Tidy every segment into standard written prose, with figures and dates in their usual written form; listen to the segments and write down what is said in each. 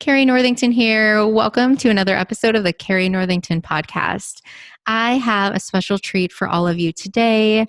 Carrie Northington here. Welcome to another episode of the Carrie Northington podcast. I have a special treat for all of you today.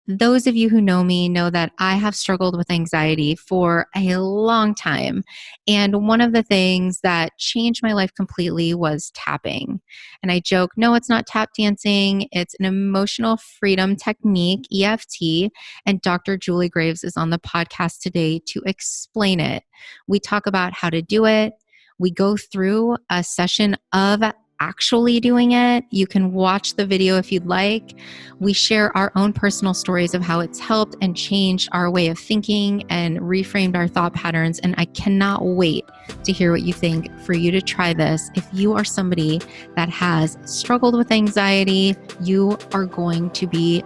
Those of you who know me know that I have struggled with anxiety for a long time. And one of the things that changed my life completely was tapping. And I joke, no, it's not tap dancing. It's an emotional freedom technique, EFT. And Dr. Julie Graves is on the podcast today to explain it. We talk about how to do it. We go through a session of actually doing it. You can watch the video if you'd like. We share our own personal stories of how it's helped and changed our way of thinking and reframed our thought patterns. And I cannot wait to hear what you think, for you to try this. If you are somebody that has struggled with anxiety, you are going to be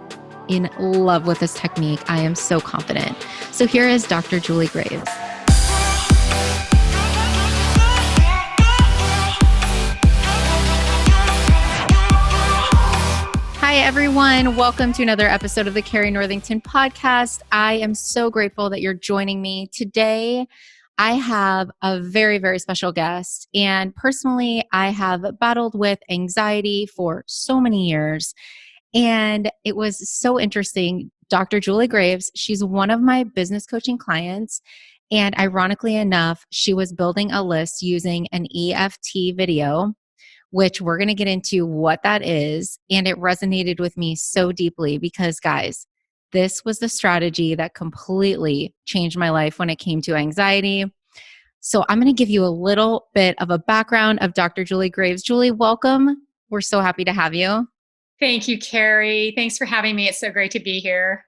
in love with this technique. I am so confident. So here is Dr. Julie Graves. Hi, everyone. Welcome to another episode of the Carrie Northington podcast. I am so grateful that you're joining me today. I have a very, very special guest. And personally, I have battled with anxiety for so many years. And it was so interesting. Dr. Julie Graves, she's one of my business coaching clients. And ironically enough, she was building a list using an EFT video, which we're going to get into what that is. And it resonated with me so deeply because, guys, this was the strategy that completely changed my life when it came to anxiety. So I'm going to give you a little bit of a background of Dr. Julie Graves. Julie, welcome. We're so happy to have you. Thank you, Carrie. Thanks for having me. It's so great to be here.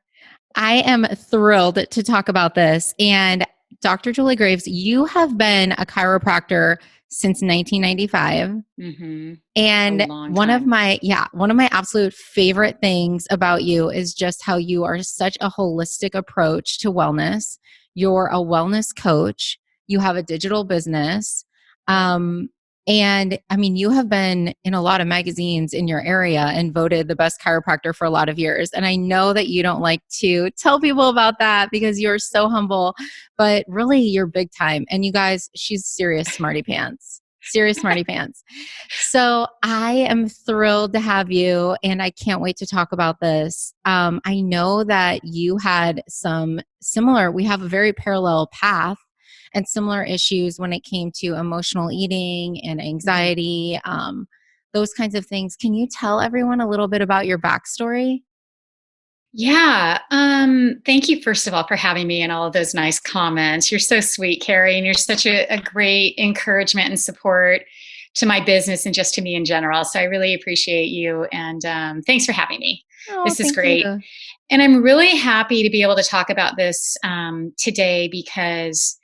I am thrilled to talk about this. And Dr. Julie Graves, you have been a chiropractor since 1995. Mm-hmm. And one of my absolute favorite things about you is just how you are such a holistic approach to wellness. You're a wellness coach. You have a digital business. And I mean, you have been in a lot of magazines in your area and voted the best chiropractor for a lot of years. And I know that you don't like to tell people about that because you're so humble, but really you're big time. And you guys, she's serious smarty pants. Serious smarty pants. So I am thrilled to have you, and I can't wait to talk about this. I know that you had we have a very parallel path and similar issues when it came to emotional eating and anxiety, those kinds of things. Can you tell everyone a little bit about your backstory? Yeah. Thank you, first of all, for having me and all of those nice comments. You're so sweet, Carrie, and you're such a great encouragement and support to my business and just to me in general. So I really appreciate you. And thanks for having me. Oh, This is thank great. you. And I'm really happy to be able to talk about this today because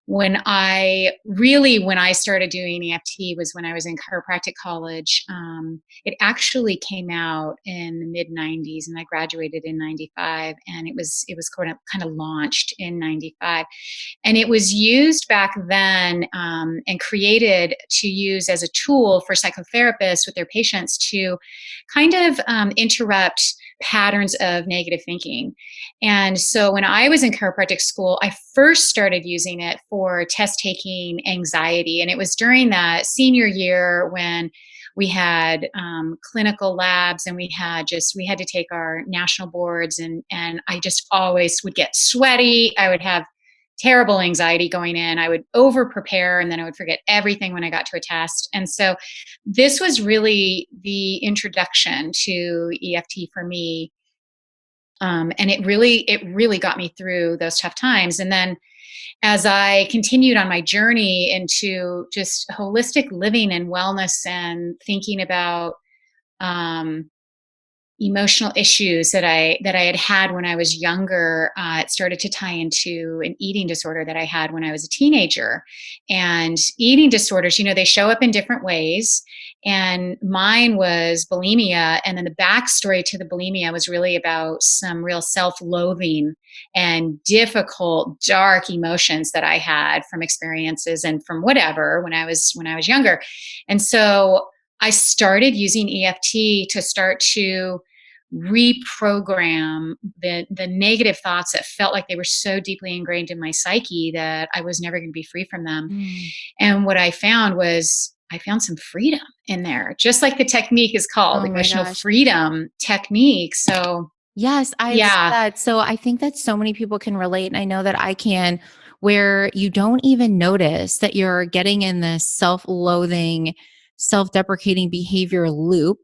when I started doing EFT was when I was in chiropractic college. It actually came out in the mid 90s and I graduated in 95, and it was kind of launched in 95. And it was used back then and created to use as a tool for psychotherapists with their patients to kind of interrupt patterns of negative thinking. And so when I was in chiropractic school, I first started using it for test taking anxiety. And it was during that senior year when we had clinical labs and we had to take our national boards, and I just always would get sweaty. I would have terrible anxiety going in. I would over prepare and then I would forget everything when I got to a test. And so this was really the introduction to EFT for me. And it really got me through those tough times. And then as I continued on my journey into just holistic living and wellness and thinking about emotional issues that I had when I was younger, it started to tie into an eating disorder that I had when I was a teenager. And eating disorders, they show up in different ways. And mine was bulimia. And then the backstory to the bulimia was really about some real self-loathing and difficult, dark emotions that I had from experiences and from whatever when I was younger. And so I started using EFT to start to reprogram the negative thoughts that felt like they were so deeply ingrained in my psyche that I was never going to be free from them. Mm. And what I found was I found some freedom in there, just like the technique is called Oh my emotional gosh. freedom technique. So, Yes, I love yeah, that. So I think that so many people can relate. And I know that I can, where you don't even notice that you're getting in this self loathing, self deprecating behavior loop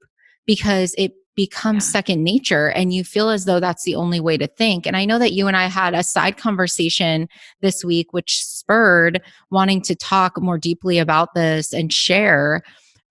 because it becomes yeah. second nature and you feel as though that's the only way to think. And I know that you and I had a side conversation this week, which spurred wanting to talk more deeply about this and share.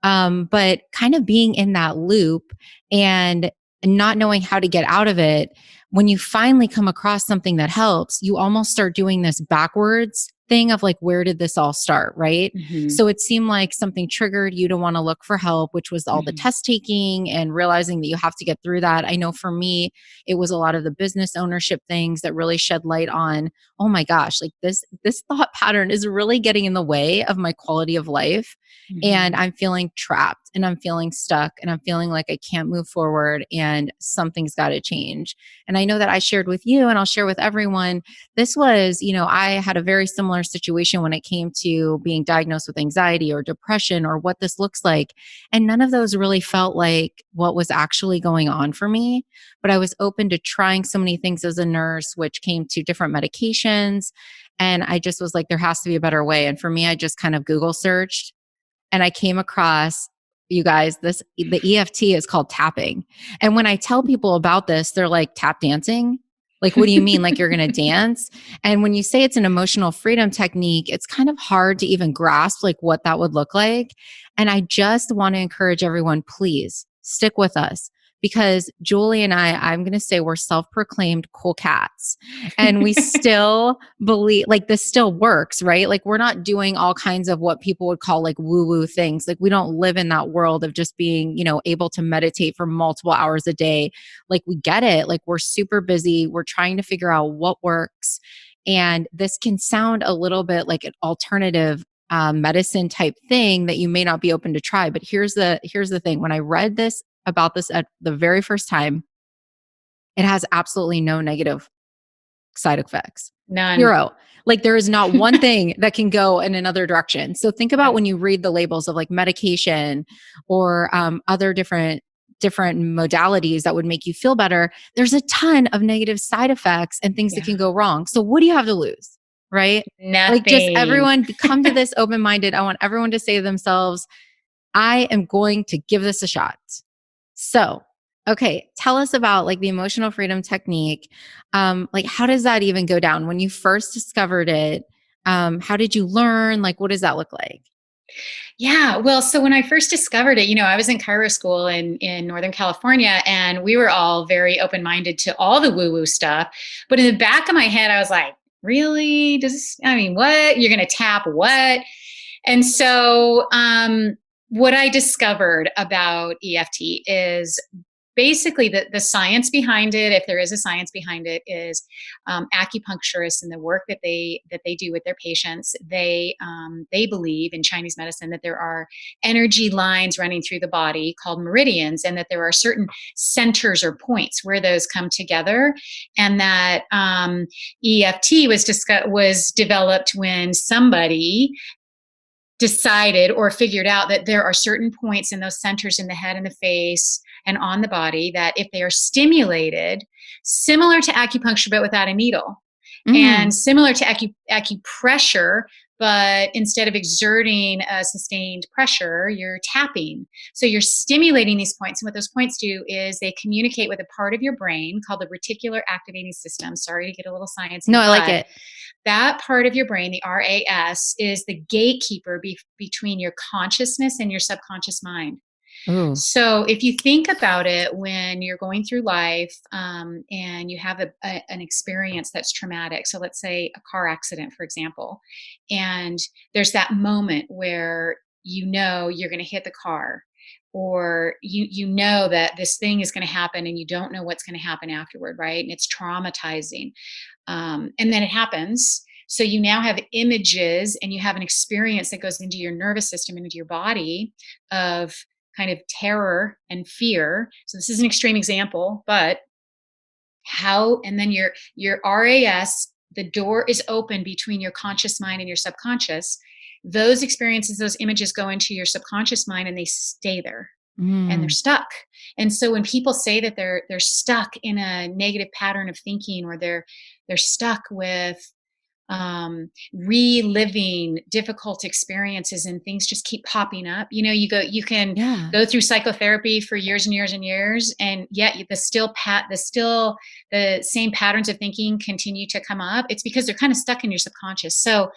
But kind of being in that loop and not knowing how to get out of it, when you finally come across something that helps, you almost start doing this backwards thing of like, where did this all start? Right. Hmm. So it seemed like something triggered you to want to look for help, which was all the Hmm. test taking and realizing that you have to get through that. I know for me, it was a lot of the business ownership things that really shed light on, oh my gosh, like this thought pattern is really getting in the way of my quality of life. And Hmm. I'm feeling trapped and I'm feeling stuck and I'm feeling like I can't move forward and something's got to change. And I know that I shared with you and I'll share with everyone. This was, I had a very similar situation when it came to being diagnosed with anxiety or depression or what this looks like. And none of those really felt like what was actually going on for me. But I was open to trying so many things as a nurse, which came to different medications. And I just was like, there has to be a better way. And for me, I just kind of Google searched and I came across, you guys, the EFT is called tapping. And when I tell people about this, they're like, tap dancing? Like, what do you mean? Like, you're going to dance? And when you say it's an emotional freedom technique, it's kind of hard to even grasp like what that would look like. And I just want to encourage everyone, please stick with us because Julie and I'm going to say we're self-proclaimed cool cats and we still believe like this still works, right? Like we're not doing all kinds of what people would call like woo woo things. Like we don't live in that world of just being, able to meditate for multiple hours a day. Like we get it. Like we're super busy. We're trying to figure out what works. And this can sound a little bit like an alternative medicine type thing that you may not be open to try. But here's the thing. When I read this about this at the very first time, it has absolutely no negative side effects. None. Zero. Like there is not one thing that can go in another direction. So think about when you read the labels of like medication or other different modalities that would make you feel better. There's a ton of negative side effects and things that Yeah. can go wrong. So what do you have to lose? Right? Like just Nothing. everyone come to this open minded. I want everyone to say to themselves, I am going to give this a shot. So, okay, tell us about like the emotional freedom technique. Like, how does that even go down when you first discovered it? How did you learn? Like, what does that look like? Yeah. Well, so when I first discovered it, I was in chiro school in Northern California, and we were all very open minded to all the woo woo stuff. But in the back of my head, I was like, really? What? You're going to tap what? And so, what I discovered about EFT is basically the science behind it, if there is a science behind it, is acupuncturists and the work that they do with their patients. They believe in Chinese medicine that there are energy lines running through the body called meridians, and that there are certain centers or points where those come together, and that EFT was developed when somebody decided or figured out that there are certain points in those centers in the head and the face and on the body that if they are stimulated, similar to acupuncture but without a needle, and Mm. similar to acupressure, but instead of exerting a sustained pressure, you're tapping. So you're stimulating these points. And what those points do is they communicate with a part of your brain called the reticular activating system. Sorry to get a little No, sciencey, I like but it. that part of your brain, the RAS, is the gatekeeper between your consciousness and your subconscious mind. Ooh. So if you think about it, when you're going through life and you have an experience that's traumatic, so let's say a car accident, for example, and there's that moment where you're going to hit the car, or you know that this thing is going to happen and you don't know what's going to happen afterward, right? And it's traumatizing. And then it happens. So you now have images and you have an experience that goes into your nervous system and into your body of kind of terror and fear. So this is an extreme example, but and then your RAS, the door is open between your conscious mind and your subconscious. Those experiences, those images go into your subconscious mind and they stay there and they're Mm. stuck. And so when people say that they're stuck in a negative pattern of thinking, or they're stuck with reliving difficult experiences and things just keep popping up. You can Yeah. go through psychotherapy for years and years and years, and yet the same patterns of thinking continue to come up. It's because they're kind of stuck in your subconscious. So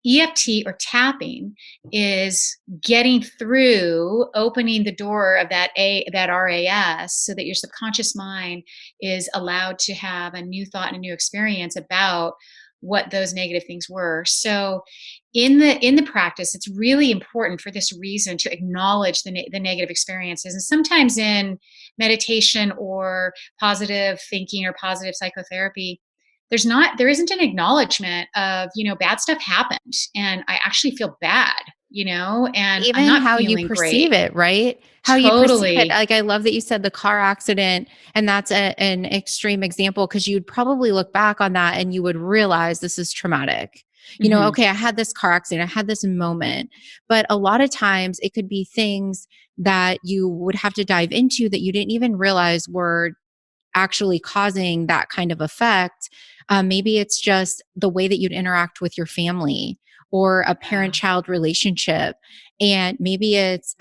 EFT, or tapping, is getting through, opening the door of that RAS, so that your subconscious mind is allowed to have a new thought and a new experience about what those negative things were. So in the practice, it's really important for this reason to acknowledge the negative experiences. And sometimes in meditation or positive thinking or positive psychotherapy, there isn't an acknowledgement of, bad stuff happened and I actually feel bad, and I'm Even not how you feeling great. perceive it, right? How you perceive it. Totally. Like, I love that you said the car accident, and that's an extreme example because you'd probably look back on that and you would realize this is traumatic. Hmm. Okay, I had this car accident, I had this moment, but a lot of times it could be things that you would have to dive into that you didn't even realize were actually causing that kind of effect. Maybe it's just the way that you'd interact with your family or a parent Yeah. child relationship. And maybe it's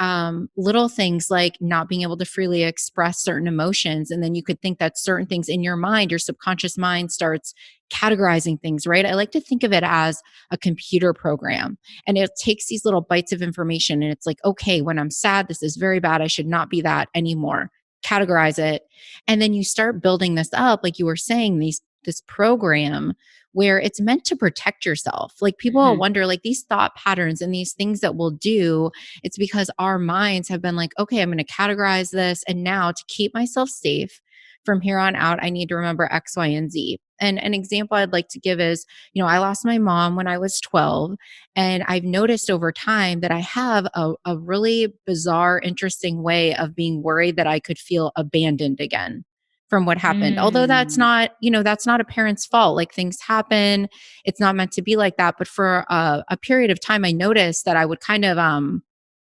little things like not being able to freely express certain emotions. And then you could think that certain things in your mind, your subconscious mind starts categorizing things, right? I like to think of it as a computer program, and it takes these little bites of information and it's like, okay, when I'm sad, this is very bad. I should not be that anymore. Categorize it, and then you start building this up, like you were saying, this program where it's meant to protect yourself. Like, people will Hmm. wonder, like, these thought patterns and these things that we'll do, it's because our minds have been like, okay, I'm going to categorize this. And now to keep myself safe from here on out, I need to remember X, Y, and Z. And an example I'd like to give is, I lost my mom when I was 12. And I've noticed over time that I have a really bizarre, interesting way of being worried that I could feel abandoned again from what happened. Although Mm. that's not a parent's fault. Like, things happen. It's not meant to be like that. But for a period of time, I noticed that I would kind of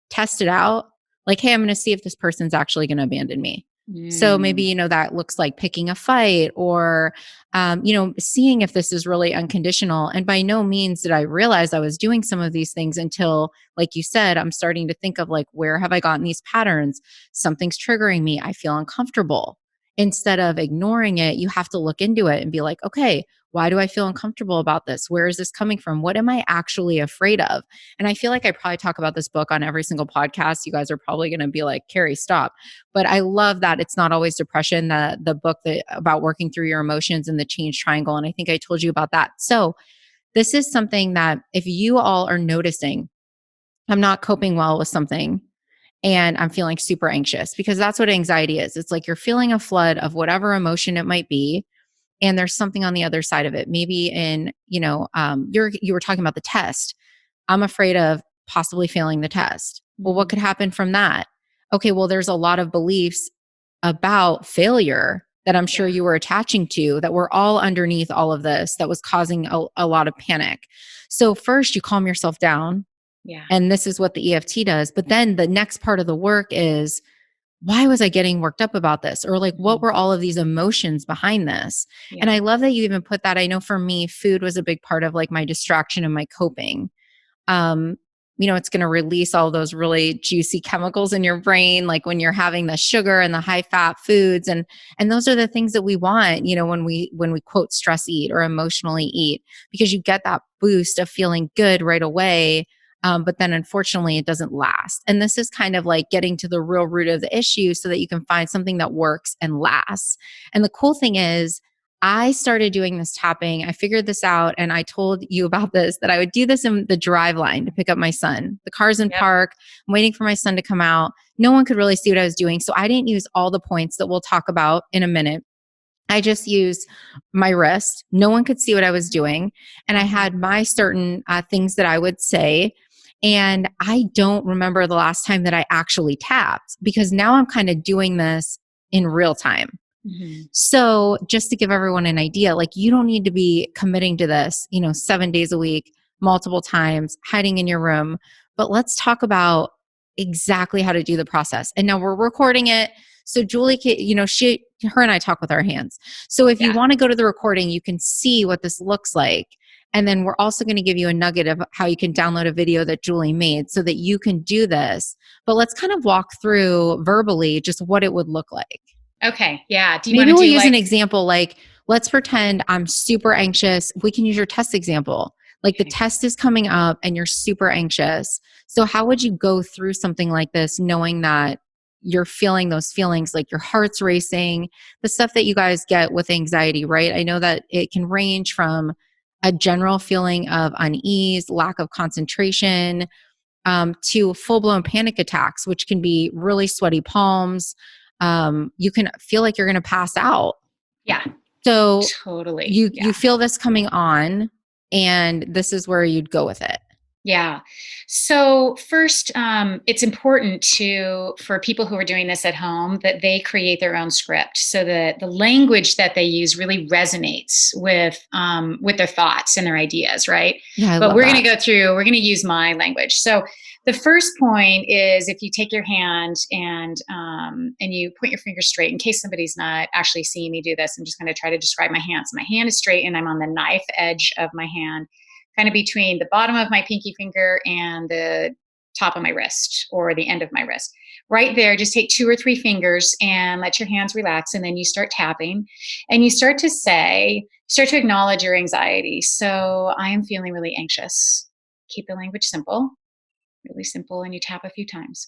test it out. Like, hey, I'm going to see if this person's actually going to abandon me. So maybe, Mm. that looks like picking a fight, or, seeing if this is really unconditional. And by no means did I realize I was doing some of these things until, like you said, I'm starting to think of, like, where have I gotten these patterns? Something's triggering me. I feel uncomfortable. Instead of ignoring it, you have to look into it and be like, okay, why do I feel uncomfortable about this? Where is this coming from? What am I actually afraid of? And I feel like I probably talk about this book on every single podcast. You guys are probably going to be like, Carrie, stop. But I love that it's not always depression, the book that about working through your emotions and the change triangle. And I think I told you about that. So this is something that if you all are noticing, I'm not coping well with something and I'm feeling super anxious, because that's what anxiety is. It's like you're feeling a flood of whatever emotion it might be. And there's something on the other side of it. Maybe you were talking about the test. I'm afraid of possibly failing the test. Well, what Mhm. could happen from that? Okay, well, there's a lot of beliefs about failure that I'm sure Yeah. you were attaching to that were all underneath all of this that was causing a lot of panic. So, first, you calm yourself down. Yeah. And this is what the EFT does. But then the next part of the work is, why was I getting worked up about this? Or, like, what Mhm. were all of these emotions behind this? And Yeah. I love that you even put that. I know for me, food was a big part of, like, my distraction and my coping. um, it's going to release all those really juicy chemicals in your brain, like when you're having the sugar and the high fat foods, and those are the things that we want, when we quote stress eat or emotionally eat, because you get that boost of feeling good right away. But then unfortunately, it doesn't last. And this is kind of like getting to the real root of the issue so that you can find something that works and lasts. And the cool thing is, I started doing this tapping. I figured this out, and I told you about this, that I would do this in the drive line to pick up my son. The car's in Yep. park. I'm waiting for my son to come out. No one could really see what I was doing. So I didn't use all the points that we'll talk about in a minute. I just used my wrist. No one could see what I was doing. And I Uh-huh. had my certain things that I would say. And I don't remember the last time that I actually tapped because now I'm kind of doing this in real time. Mhm. So just to give everyone an idea, like you don't need to be committing to this, 7 days a week, multiple times, hiding in your room. But let's talk about exactly how to do the process. And now we're recording it. So Julie, her and I talk with our hands. So if you Yeah. want to go to the recording, you can see what this looks like. And then we're also going to give you a nugget of how you can download a video that Julie made so that you can do this. But let's kind of walk through verbally just what it would look like. Okay. Yeah. Do you want Maybe to we'll do use an like, example like, let's pretend I'm super anxious. We can use your test example. Like the okay. test is coming up and you're super anxious. So, how would you go through something like this knowing that you're feeling those feelings, like your heart's racing, the stuff that you guys get with anxiety, right? I know that it can range from a general feeling of unease, lack of concentration, to full blown panic attacks, which can be really sweaty palms. You can feel like you're going to pass out. Yeah. So Totally. you Yeah. feel this coming on, and this is where you'd go with it. Yeah. So first, it's important for people who are doing this at home that they create their own script, so that the language that they use really resonates with their thoughts and their ideas, right? Yeah, I But love we're going to that. go through. We're going to use my language. So the first point is if you take your hand and you point your finger straight. In case somebody's not actually seeing me do this, I'm just going to try to describe my hand. So my hand is straight, and I'm on the knife edge of my hand, kind of between the bottom of my pinky finger and the top of my wrist or the end of my wrist. Right there, just take 2 or 3 fingers and let your hands relax. And then you start tapping and you start to acknowledge your anxiety. So I am feeling really anxious. Keep the language simple, really simple, and you tap a few times.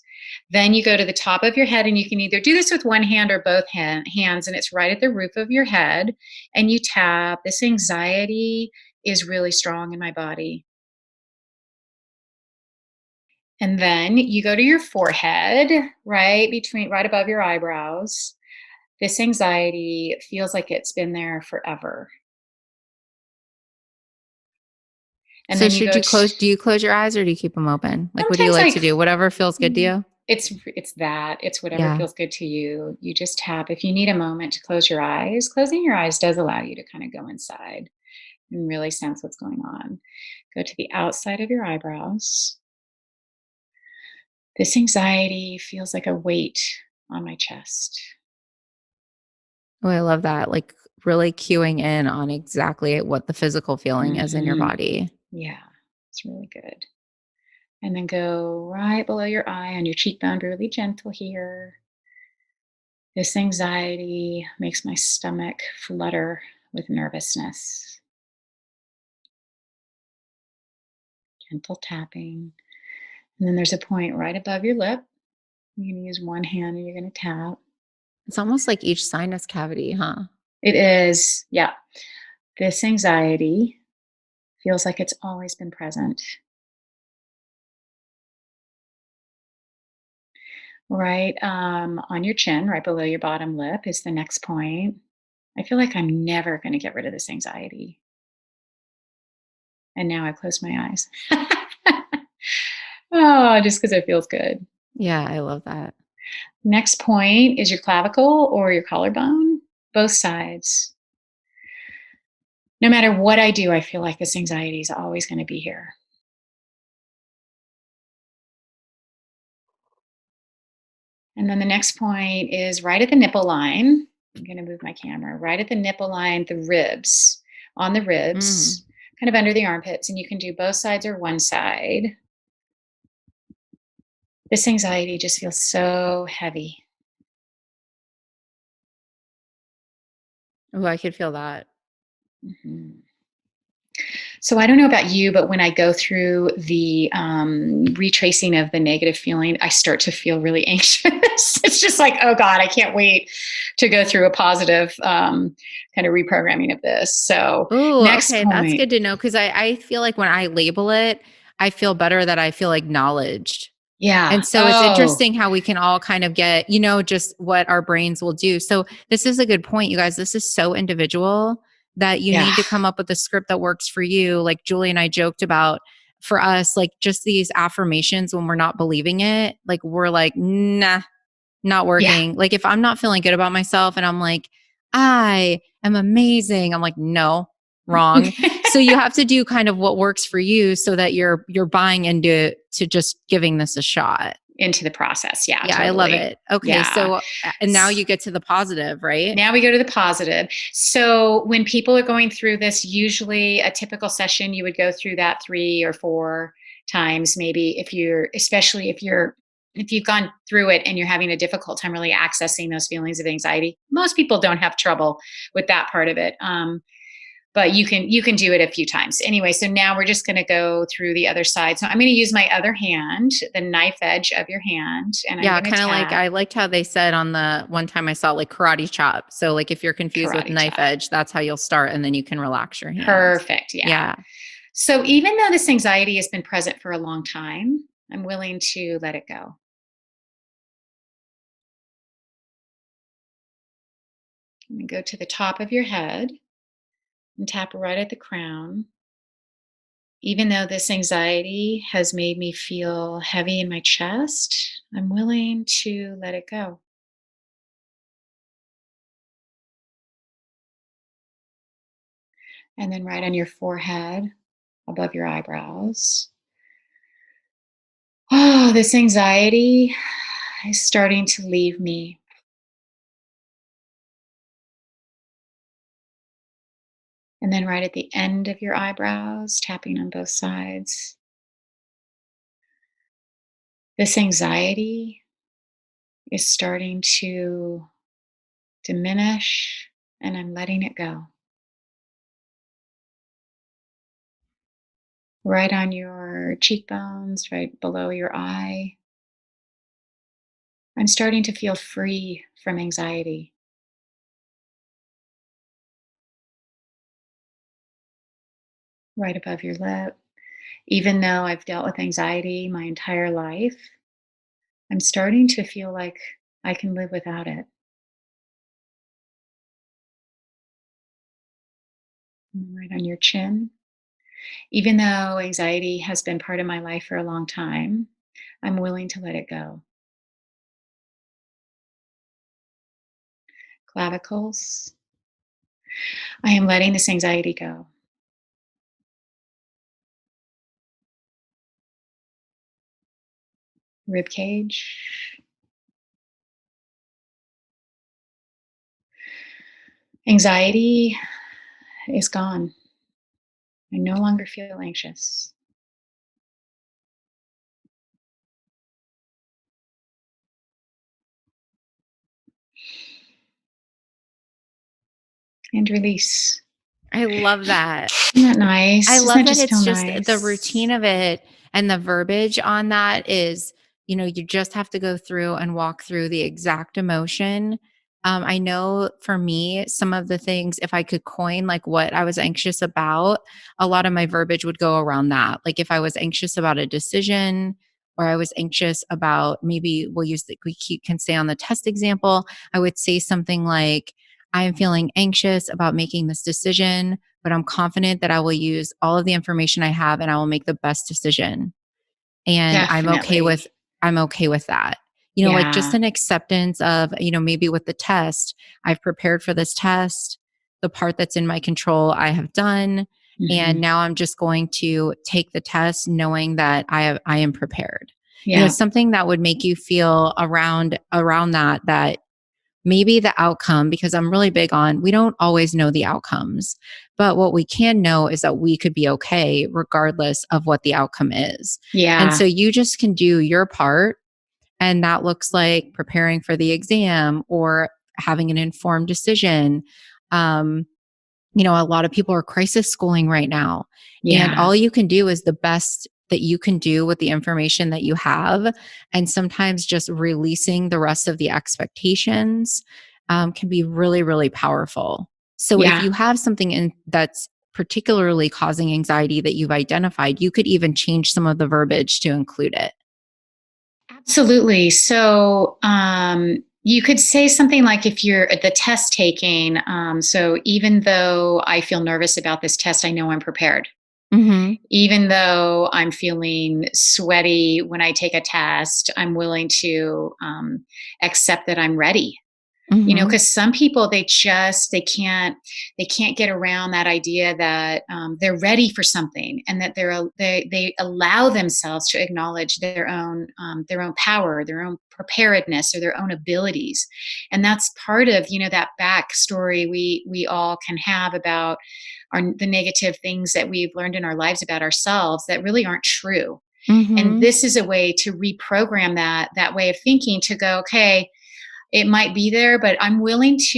Then you go to the top of your head, and you can either do this with one hand or both hands, and it's right at the roof of your head. And you tap, this anxiety is really strong in my body. And then you go to your forehead, right above your eyebrows. This anxiety feels like it's been there forever. And So then you should go you to, close? Do you close your eyes or do you keep them open? Like, what do you sometimes like to do? Whatever feels good to you. it's whatever Yeah. feels good to you. You just tap. If you need a moment to close your eyes, closing your eyes does allow you to kind of go inside and really sense what's going on. Go to the outside of your eyebrows. This anxiety feels like a weight on my chest. Oh, I love that. Like really cueing in on exactly what the physical feeling is in your Hmm. body. Yeah, it's really good. And then go right below your eye on your cheekbone, be really gentle here. This anxiety makes my stomach flutter with nervousness. Gentle tapping. And then there's a point right above your lip. You're going to use one hand and you're going to tap. It's almost like each sinus cavity, huh? It is, yeah. This anxiety feels like it's always been present. Right on your chin, right below your bottom lip, is the next point. I feel like I'm never going to get rid of this anxiety. And now I close my eyes. Oh, just because it feels good. Yeah, I love that. Next point is your clavicle or your collarbone, both sides. No matter what I do, I feel like this anxiety is always going to be here. And then the next point is right at the nipple line. I'm going to move my camera right at the nipple line, the ribs, on the Mm. ribs, kind of under the armpits. And you can do both sides or one side. This anxiety just feels so heavy. Oh, I could feel that. Mhm. So I don't know about you, but when I go through the retracing of the negative feeling, I start to feel really anxious. It's just like, oh God, I can't wait to go through a positive kind of reprogramming of this. So Oh, next okay. That's point. good to know because I feel like when I label it, I feel better that I feel acknowledged. Yeah. And so it's Oh, interesting how we can all kind of get, just what our brains will do. So this is a good point, you guys. This is so individual that you yeah. need to come up with a script that works for you. Like Julie and I joked about for us, like just these affirmations, when we're not believing it, like we're like, nah, not Yeah. working. Like if I'm not feeling good about myself and I'm like, I am amazing, I'm like, no, wrong. So you have to do kind of what works for you so that you're buying into to just giving this a shot. Into the process. Yeah, Yeah, I love totally. it. Okay, Yeah. so and now you get to the positive, right? Now we go to the positive. So when people are going through this, usually a typical session, you would go through that 3 or 4 times, maybe if you're, especially if you've gone through it and you're having a difficult time really accessing those feelings of anxiety. Most people don't have trouble with that part of it. But you can do it a few times anyway. So now we're just going to go through the other side. So I'm going to use my other hand, the knife edge of your hand, and I'm Yeah, going to kind of like tap. I liked how they said on the one time I saw like karate chop. So like if you're confused with Karate knife chop. edge, that's how you'll start and then you can relax your hands. Perfect. Yeah. Yeah. So even though this anxiety has been present for a long time, I'm willing to let it go. I'm going to go to the top of your head and tap right at the crown. Even though this anxiety has made me feel heavy in my chest, I'm willing to let it go. And then right on your forehead, above your eyebrows. Oh, this anxiety is starting to leave me. And then right at the end of your eyebrows, tapping on both sides. This anxiety is starting to diminish and I'm letting it go. Right on your cheekbones, right below your eye. I'm starting to feel free from anxiety. Right above your lip. Even though I've dealt with anxiety my entire life, I'm starting to feel like I can live without it. And right on your chin. Even though anxiety has been part of my life for a long time, I'm willing to let it go. Clavicles. I am letting this anxiety go. Rib cage. Anxiety is gone. I no longer feel anxious. And release. I love that. Isn't that nice? I Doesn't love that that just feel it's just the nice? routine of it and the verbiage on that is, you just have to go through and walk through the exact emotion. I know for me, some of the things, if I could coin like what I was anxious about, a lot of my verbiage would go around that. Like if I was anxious about a decision or I was anxious about maybe can stay on the test example, I would say something like, I am feeling anxious about making this decision, but I'm confident that I will use all of the information I have and I will make the best decision. And Definitely. I'm okay with that. Like just Yeah. an acceptance of, maybe with the test, I've prepared for this test, the part that's in my control I have done, and Mhm. now I'm just going to take the test knowing that I am prepared. Yeah. Something that would make you feel around that maybe the outcome, because I'm really big on we don't always know the outcomes, but what we can know is that we could be okay regardless of what the outcome is. And so Yeah. you just can do your part. And that looks like preparing for the exam or having an informed decision. Um, a lot of people are crisis schooling right now. And Yeah. all you can do is the best that you can do with the information that you have. And sometimes just releasing the rest of the expectations can be really, really powerful. So if Yeah. you have something that's particularly causing anxiety that you've identified, you could even change some of the verbiage to include it. Absolutely. So, you could say something like if you're at the test taking, so even though I feel nervous about this test, I know I'm prepared. Mhm. Even though I'm feeling sweaty when I take a test, I'm willing to accept that I'm ready. Mhm. Because some people, they can't get around that idea that they're ready for something, and that they allow themselves to acknowledge their own power, their own preparedness, or their own abilities. And that's part of that backstory we all can have about the negative things that we've learned in our lives about ourselves that really aren't true. And Mhm. this is a way to reprogram that way of thinking, to go, okay, it might be there, but I'm willing just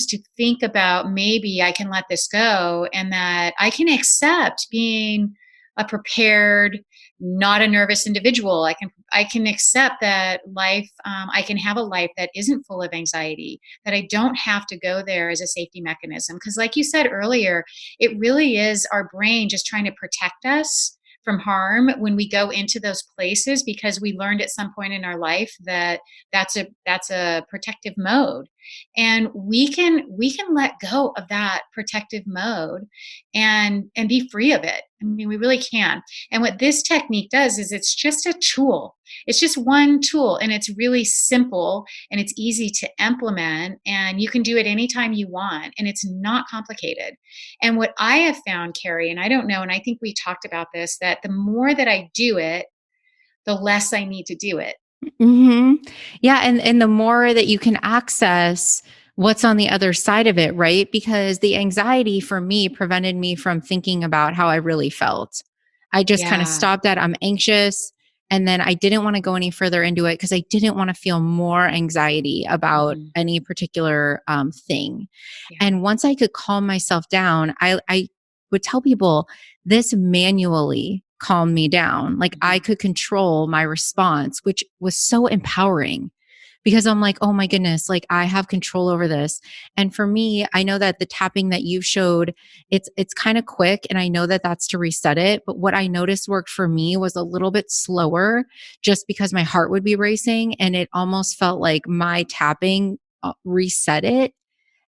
to think about, maybe I can let this go, and that I can accept being a prepared, not a nervous individual. I can accept that I can have a life that isn't full of anxiety, that I don't have to go there as a safety mechanism. Because, like you said earlier, it really is our brain just trying to protect us from harm when we go into those places, because we learned at some point in our life that that's a protective mode. And we can let go of that protective mode and be free of it. I mean, we really can. And what this technique does is, it's just a tool. It's just one tool, and it's really simple, and it's easy to implement, and you can do it anytime you want, and it's not complicated. And what I have found, Carrie, and I don't know, and I think we talked about this, that the more that I do it, the less I need to do it. Mhm. Yeah, and the more that you can access what's on the other side of it, right? Because the anxiety for me prevented me from thinking about how I really felt. I just kind of Yeah. stopped at I'm anxious, and then I didn't want to go any further into it because I didn't want to feel more anxiety about Mhm. any particular thing. Yeah. And once I could calm myself down, I would tell people this manually calmed me down. Like I Mhm. could control my response, which was so empowering because I'm like, oh my goodness, like I have control over this. And for me, I know that the tapping that you showed, it's kind of quick, and I know that that's to reset it. But what I noticed worked for me was a little bit slower, just because my heart would be racing, and it almost felt like my tapping reset it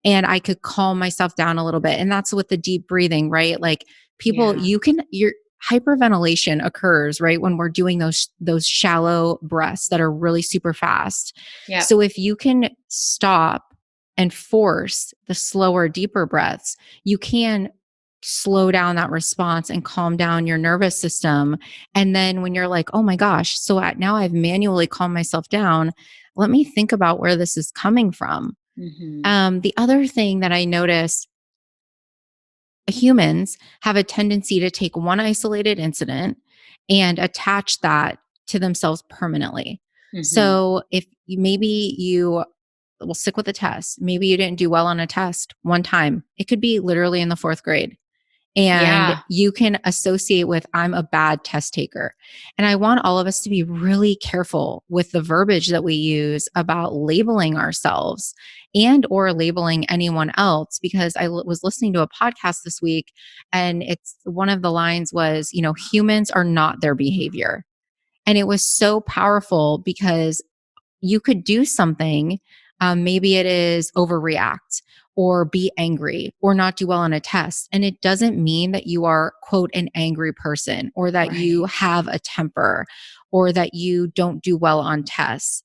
and I could calm myself down a little bit. And that's with the deep breathing, right? Like people, Yeah. you can, your hyperventilation occurs, right? When we're doing those shallow breaths that are really super fast. Yep. So if you can stop and force the slower, deeper breaths, you can slow down that response and calm down your nervous system. And then when you're like, oh my gosh, so now I've manually calmed myself down. Let me think about where this is coming from. Mhm. The other thing that I notice, humans have a tendency to take one isolated incident and attach that to themselves permanently. Mhm. So if maybe you will stick with the test, maybe you didn't do well on a test one time, it could be literally in the fourth grade, and Yeah. you can associate with I'm a bad test taker. And I want all of us to be really careful with the verbiage that we use about labeling ourselves and or labeling anyone else, because was listening to a podcast this week, and it's one of the lines was, humans are not their behavior. And it was so powerful because you could do something. Maybe it is overreact or be angry or not do well on a test. And it doesn't mean that you are, quote, an angry person or that you Right. have a temper or that you don't do well on tests.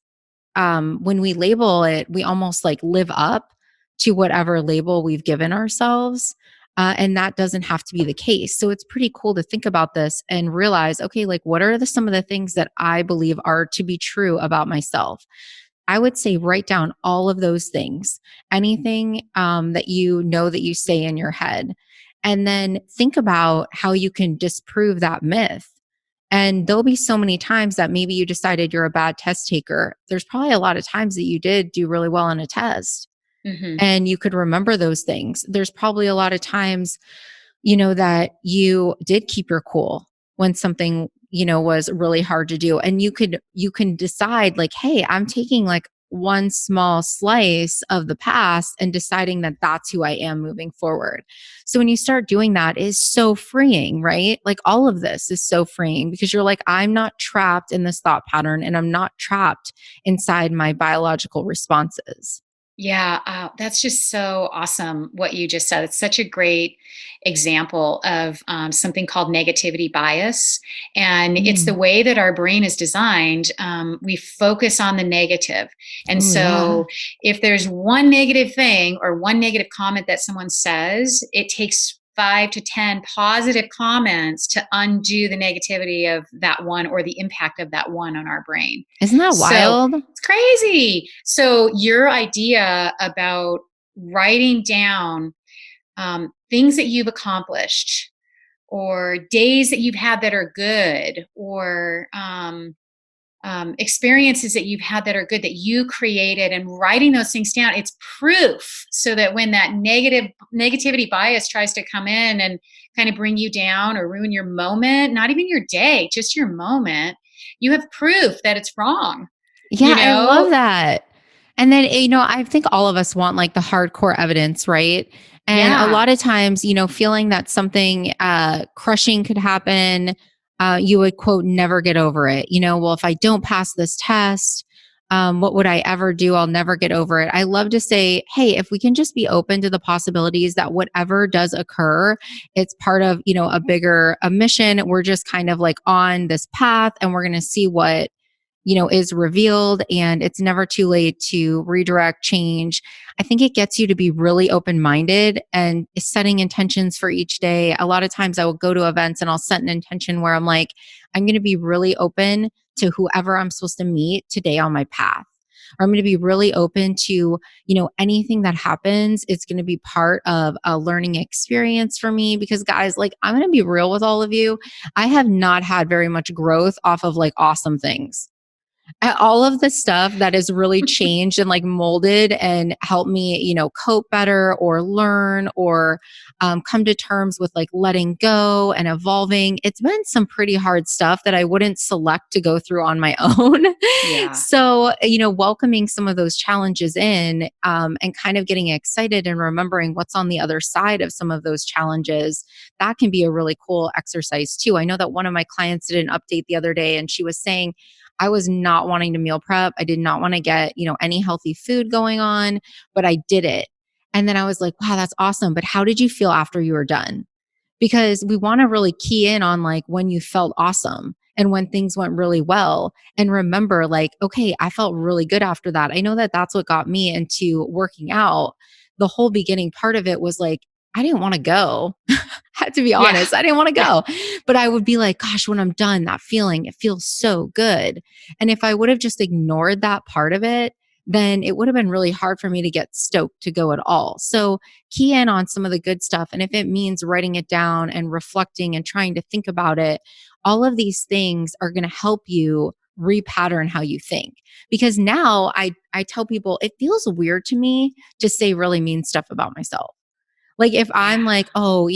When we label it, we almost like live up to whatever label we've given ourselves. And that doesn't have to be the case. So it's pretty cool to think about this and realize, okay, like what are some of the things that I believe are to be true about myself? I would say write down all of those things, anything that you know that you say in your head, and then think about how you can disprove that myth. And there'll be so many times that maybe you decided you're a bad test taker. There's probably a lot of times that you did do really well on a test Mhm. and you could remember those things. There's probably a lot of times that you did keep your cool when something, was really hard to do. And you can decide like, hey, I'm taking like one small slice of the past and deciding that that's who I am moving forward. So when you start doing that, it's so freeing, right? Like all of this is so freeing because you're like, I'm not trapped in this thought pattern and I'm not trapped inside my biological responses. Yeah, that's just so awesome what you just said. It's such a great example of something called negativity bias. And it's the Mm. way that our brain is designed. We focus on the negative. And Oh, yeah. so if there's one negative thing or one negative comment that someone says, it takes 5 to 10 positive comments to undo the negativity of that one or the impact of that one on our brain. Isn't that So wild? it's crazy. So your idea about writing down things that you've accomplished or days that you've had that are good or experiences that you've had that are good that you created and writing those things down, it's proof so that when that negativity bias tries to come in and kind of bring you down or ruin your moment, not even your day, just your moment, you have proof that it's wrong, you Yeah, I love know. that. And then, I think all of us want like the hardcore evidence, right? And a Yeah. lot of times, feeling that something crushing could happen, you would quote, never get over it. Well, if I don't pass this test, what would I ever do? I'll never get over it. I love to say, hey, if we can just be open to the possibilities that whatever does occur, it's part of, a bigger a mission. We're just kind of like on this path and we're going to see what is revealed, and it's never too late to redirect, change. I think it gets you to be really open minded and setting intentions for each day. A lot of times I will go to events and I'll set an intention where I'm like, I'm going to be really open to whoever I'm supposed to meet today on my path. Or I'm going to be really open to, anything that happens. It's going to be part of a learning experience for me because, guys, like, I'm going to be real with all of you. I have not had very much growth off of like awesome things. All of the stuff that has really changed and like molded and helped me, cope better or learn or come to terms with like letting go and evolving. It's been some pretty hard stuff that I wouldn't select to go through on my own. Yeah. So, welcoming some of those challenges in and kind of getting excited and remembering what's on the other side of some of those challenges, that can be a really cool exercise too. I know that one of my clients did an update the other day and she was saying, I was not wanting to meal prep. I did not want to get, any healthy food going on, but I did it. And then I was like, wow, that's awesome. But how did you feel after you were done? Because we want to really key in on like when you felt awesome and when things went really well and remember like, okay, I felt really good after that. I know that that's what got me into working out. The whole beginning part of it was like, I didn't want to go. Had to be Yeah. honest. I didn't want to Yeah. go. But I would be like, gosh, when I'm done, that feeling, it feels so good. And if I would have just ignored that part of it, then it would have been really hard for me to get stoked to go at all. So key in on some of the good stuff. And if it means writing it down and reflecting and trying to think about it, all of these things are going to help you repattern how you think. Because now I tell people it feels weird to me to say really mean stuff about myself. Like if I'm Yeah. like, oh,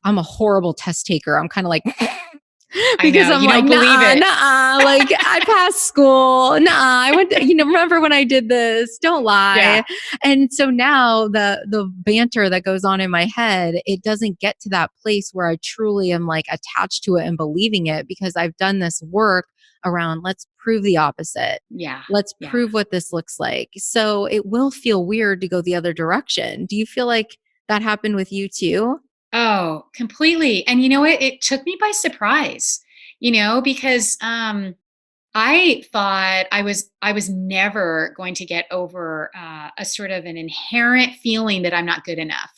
I'm a horrible test taker, I'm kind of like, I because know. I'm You like, don't believe nah, it. nah, like I passed school, nah, I went to, remember when I did this, don't lie. Yeah. And so now the banter that goes on in my head, it doesn't get to that place where I truly am like attached to it and believing it because I've done this work around let's prove the opposite. Yeah. Let's Yeah. prove what this looks like. So it will feel weird to go the other direction. Do you feel like that happened with you too? Oh, completely. And you know what? It took me by surprise, because I thought I was never going to get over a sort of an inherent feeling that I'm not good enough,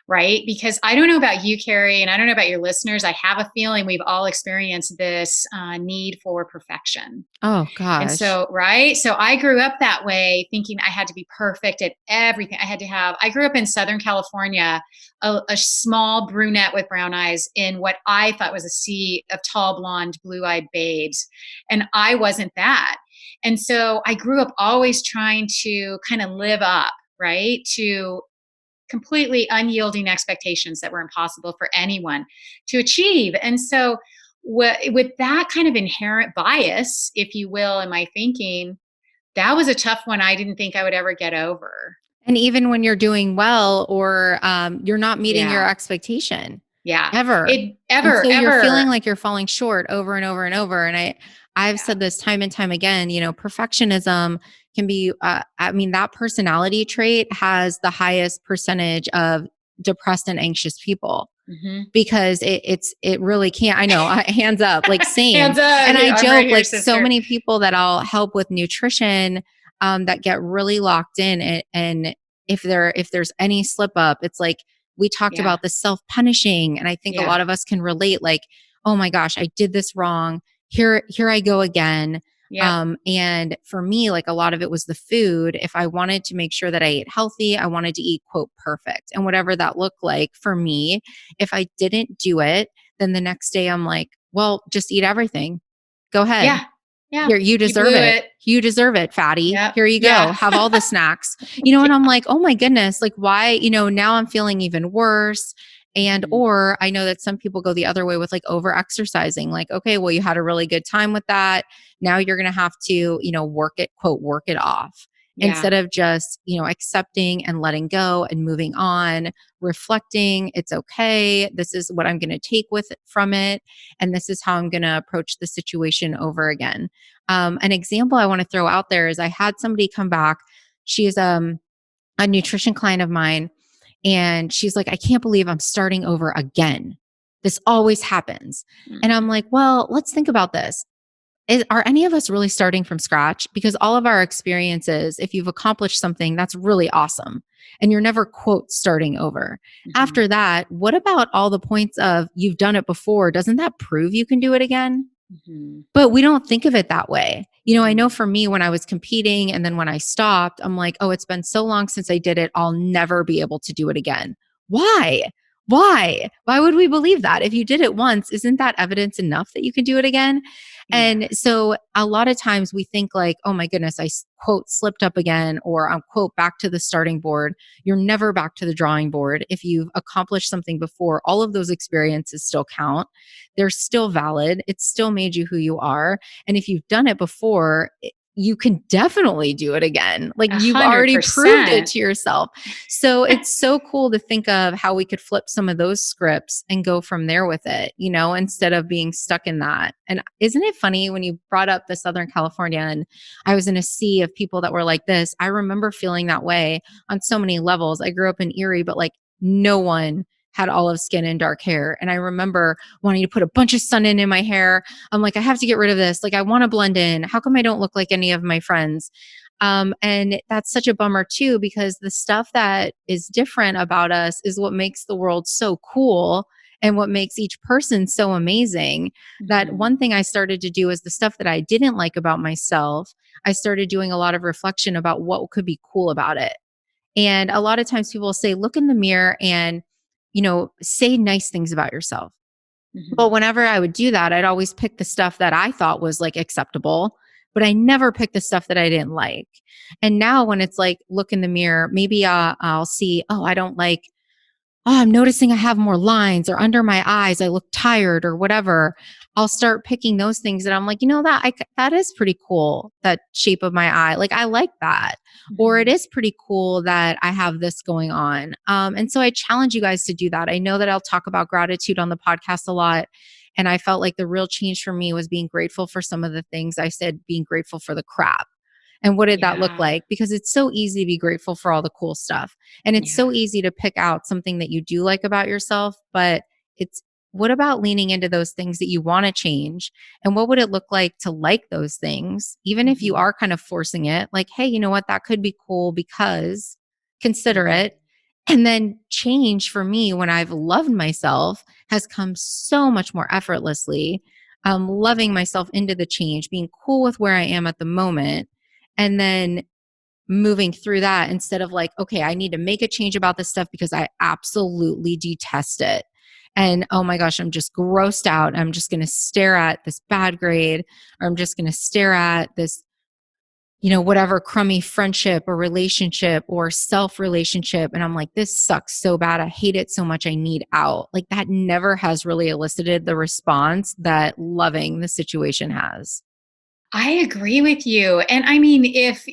right? Because I don't know about you, Carrie, and I don't know about your listeners. I have a feeling we've all experienced this need for perfection. Oh And gosh. so, right? So I grew up that way, thinking I had to be perfect at everything. I grew up in Southern California, a small brunette with brown eyes in what I thought was a sea of tall, blonde, blue eyed babes. And I wasn't that. And so I grew up always trying to kind of live up, right? To completely unyielding expectations that were impossible for anyone to achieve. And so, with that kind of inherent bias, if you will, in my thinking, that was a tough one I didn't think I would ever get over. And even when you're doing well or you're not meeting your Yeah. expectation Yeah. ever. It And ever, so you're feeling ever. like you're falling short over and over and over. And I've Yeah. said this time and time again, perfectionism can be, that personality trait has the highest percentage of depressed and anxious people Mhm. because it really can't. I know, hands up, like same. Hands up. And I I'm right joke, here, like so sister. many people that I'll help with nutrition, that get really locked in, and if there's any slip up, it's like we talked Yeah. about the self punishing, and I think a Yeah. lot of us can relate. Like, oh my gosh, I did this wrong. Here I go again. Yep. And for me, like a lot of it was the food. If I wanted to make sure that I ate healthy, I wanted to eat quote perfect, and whatever that looked like for me. If I didn't do it, then the next day I'm like, well, just eat everything. Go ahead. Yeah. Yeah. Here, you You deserve blew it. it. You deserve it, fatty. Yep. Here you Yeah. go. Have all the snacks. And I'm like, oh my goodness, like why, now I'm feeling even worse. And, Mhm. or I know that some people go the other way with like over exercising, like, okay, well, you had a really good time with that. Now you're going to have to, work it, quote, work it off Yeah. instead of just, accepting and letting go and moving on, reflecting. It's okay. This is what I'm going to take with from it. And this is how I'm going to approach the situation over again. An example I want to throw out there is I had somebody come back. She's a nutrition client of mine, and she's like, I can't believe I'm starting over again. This always happens. And I'm Mm. like, well, let's think about this. Are any of us really starting from scratch? Because all of our experiences, if you've accomplished something, that's really awesome. And you're never, quote, starting over. Mhm. After that, what about all the points of you've done it before? Doesn't that prove you can do it again? Mhm. But we don't think of it that way. I know Mhm. for me, when I was competing and then when I stopped, I'm like, oh, it's been so long since I did it. I'll never be able to do it again. Why? Why? Why would we believe that? If you did it once, isn't that evidence enough that you can do it again? Yeah. And so a lot of times we think like, oh my goodness, quote slipped up again, or I'm quote back to the starting board. You're never back to the drawing board. If you've accomplished something before, all of those experiences still count. They're still valid. It's still made you who you are. And if you've done it before, you can definitely do it again. Like A you've already hundred proved it percent. to yourself. So it's so cool to think of how we could flip some of those scripts and go from there with it, instead of being stuck in that. And isn't it funny when you brought up the Southern California and I was in a sea of people that were like this? I remember feeling that way on so many levels. I grew up in Erie, but like no one had olive skin and dark hair. And I remember wanting to put a bunch of sun in my hair. I'm like, I have to get rid of this. Like, I want to blend in. How come I don't look like any of my friends? And that's such a bummer too, because the stuff that is different about us is what makes the world so cool and what makes each person so amazing. That Mhm. one thing I started to do is the stuff that I didn't like about myself. I started doing a lot of reflection about what could be cool about it. And a lot of times people will say, look in the mirror and, say nice things about yourself. But Mhm. whenever I would do that, I'd always pick the stuff that I thought was like acceptable, but I never picked the stuff that I didn't like. And now when it's like, look in the mirror, maybe I'll see, oh, I don't like, oh, I'm noticing I have more lines, or under my eyes, I look tired or whatever. I'll start picking those things that I'm like, that is pretty cool. That shape of my eye. Like, I like that. Or it Mhm. is pretty cool that I have this going on. And so I challenge you guys to do that. I know that I'll talk about gratitude on the podcast a lot. And I felt like the real change for me was being grateful for some of the things I said, being grateful for the crap. And what did that look Yeah. like? Because it's so easy to be grateful for all the cool stuff. And it's Yeah. so easy to pick out something that you do like about yourself, but it's what about leaning into those things that you want to change? And what would it look like to like those things, even if you Mhm. are kind of forcing it? Like, hey, you know what? That could be cool because consider Mhm. it. And then change for me when I've loved myself has come so much more effortlessly. Loving myself into the change, being cool with where I am at the moment, and then moving through that instead of like, okay, I need to make a change about this stuff because I absolutely detest it. And oh my gosh, I'm just grossed out. I'm just going to stare at this bad grade, or I'm just going to stare at this, whatever crummy friendship or relationship or self relationship. And I'm like, this sucks so bad. I hate it so much. I need out. Like, that never has really elicited the response that loving the situation has. I agree with you. And I mean, if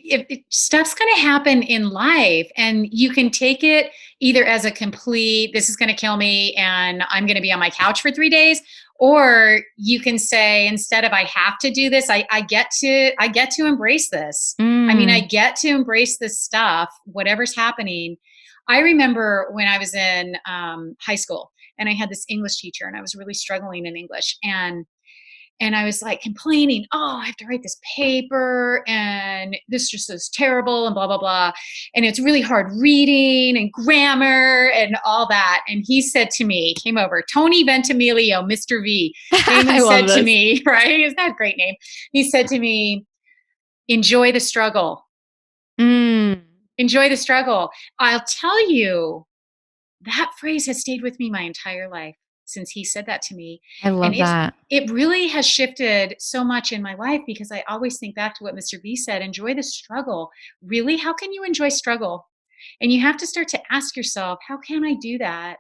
stuff's going to happen in life and you can take it either as a complete, this is going to kill me and I'm going to be on my couch for 3 days, Or you can say, instead of I have to do this, I get to embrace this. I mean, I Mm, get to embrace this stuff, whatever's happening. I remember when I was in high school and I had this English teacher and I was really struggling in English. And I was like complaining, oh, I have to write this paper and this just is terrible and blah, blah, blah. And it's really hard reading and grammar and all that. And he said to me, came over, Tony Ventimiglia, Mr. V, came and I love said to this. me, right? Isn't that a great name? He said to me, enjoy the struggle. Mm, Enjoy the struggle. I'll tell you, that phrase has stayed with me my entire life since he said that to me. I And love it's that. it really has shifted so much in my life because I always think back to what Mr. B said, enjoy the struggle. Really? How can you enjoy struggle? And you have to start to ask yourself, how can I do that?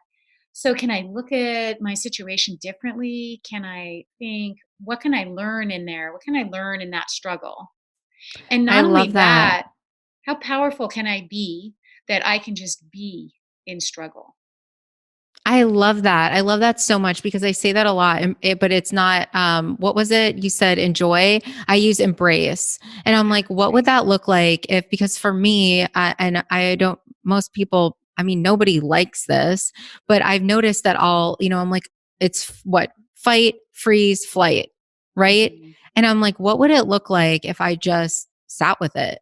So can I look at my situation differently? Can I think, what can I learn in there? What can I learn in that struggle? And I not love only that. that, how powerful can I be that I can just be in struggle? I love that. I love that so much because I say that a lot, but it's not, what was it? You said enjoy. I use embrace. And I'm like, what would that look like if, because for me, and I don't, most people, I mean, nobody likes this, but I've noticed that I'm like, it's what fight, freeze, flight, right? Mhm. And I'm like, what would it look like if I just sat with it?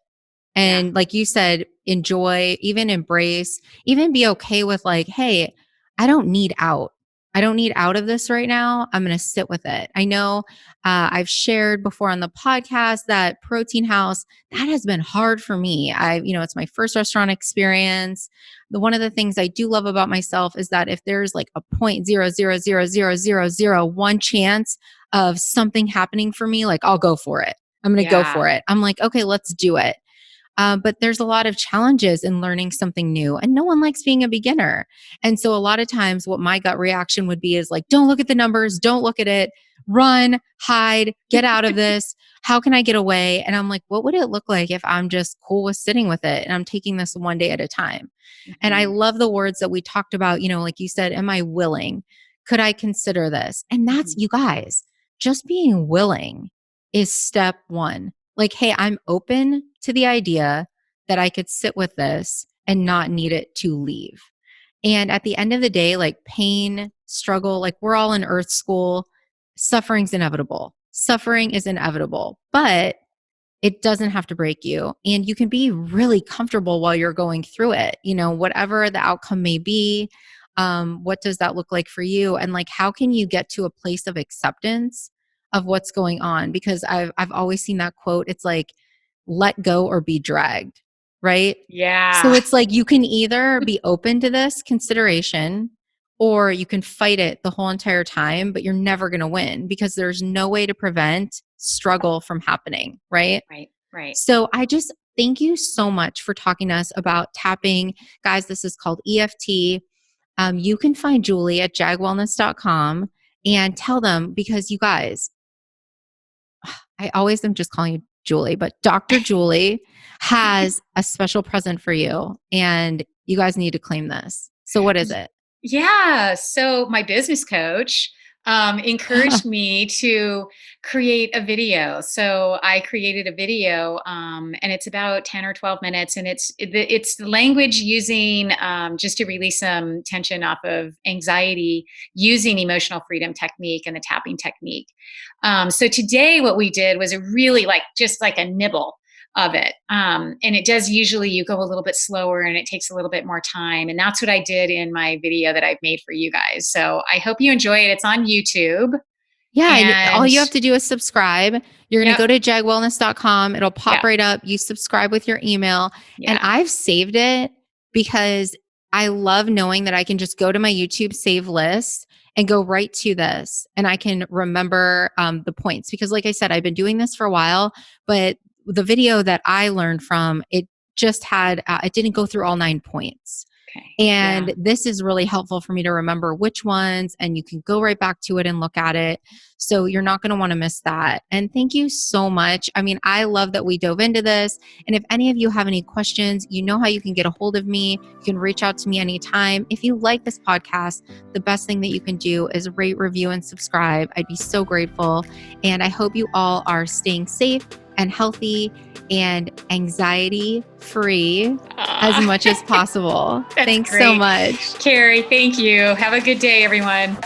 Yeah. And like you said, enjoy, even embrace, even be okay with like, hey, I don't need out. I don't need out of this right now. I'm going to sit with it. I know I've shared before on the podcast that Protein House, that has been hard for me. It's my first restaurant experience. One of the things I do love about myself is that if there's like a 0.0000001 chance of something happening for me, like I'll go for it. I'm going to go Yeah. for it. I'm like, okay, let's do it. But there's a lot of challenges in learning something new, and no one likes being a beginner. And so, a lot of times, what my gut reaction would be is like, don't look at the numbers, don't look at it, run, hide, get out of this. How can I get away? And I'm like, what would it look like if I'm just cool with sitting with it and I'm taking this one day at a time? And I Mhm. love the words that we talked about, like you said, am I willing? Could I consider this? And that's, Mhm. you guys, just being willing is step one. Like, hey, I'm open to the idea that I could sit with this and not need it to leave. And at the end of the day, like pain, struggle, like we're all in earth school, suffering's inevitable. Suffering is inevitable, but it doesn't have to break you. And you can be really comfortable while you're going through it, whatever the outcome may be. What does that look like for you? And like, how can you get to a place of acceptance of what's going on? Because I've always seen that quote. It's like, let go or be dragged, right? So Yeah. it's like you can either be open to this consideration or you can fight it the whole entire time, but you're never going to win because there's no way to prevent struggle from happening, right? Right. Right. So I just thank you so much for talking to us about tapping. Guys, this is called EFT. You can find Julie at jagwellness.com and tell them because you guys, I always am just calling you Julie, but Dr. Julie has a special present for you and you guys need to claim this. So what is it? Yeah. So my business coach encouraged me to create a video. So I created a video, and it's about 10 or 12 minutes, and it's language using just to release some tension off of anxiety using emotional freedom technique and the tapping technique. So today, what we did was a really like just like a nibble of it. And it does usually you go a little bit slower and it takes a little bit more time. And that's what I did in my video that I've made for you guys. So I hope you enjoy it. It's on YouTube. Yeah, and all And you have to do is subscribe. You're going to yep, go to jagwellness.com. It'll pop yeah, right up. You subscribe with your email. And yeah. I've saved it because I love knowing that I can just go to my YouTube save list and go right to this. And I can remember the points because, like I said, I've been doing this for a while, but the video that I learned from, it just had, it didn't go through all 9 points. Okay. And Yeah. this is really helpful for me to remember which ones, and you can go right back to it and look at it. So you're not going to want to miss that. And thank you so much. I mean, I love that we dove into this. And if any of you have any questions, you know how you can get a hold of me. You can reach out to me anytime. If you like this podcast, the best thing that you can do is rate, review, and subscribe. I'd be so grateful. And I hope you all are staying safe and healthy and anxiety free as much as possible. That's Thanks so great. much. Carrie, thank you. Have a good day, everyone.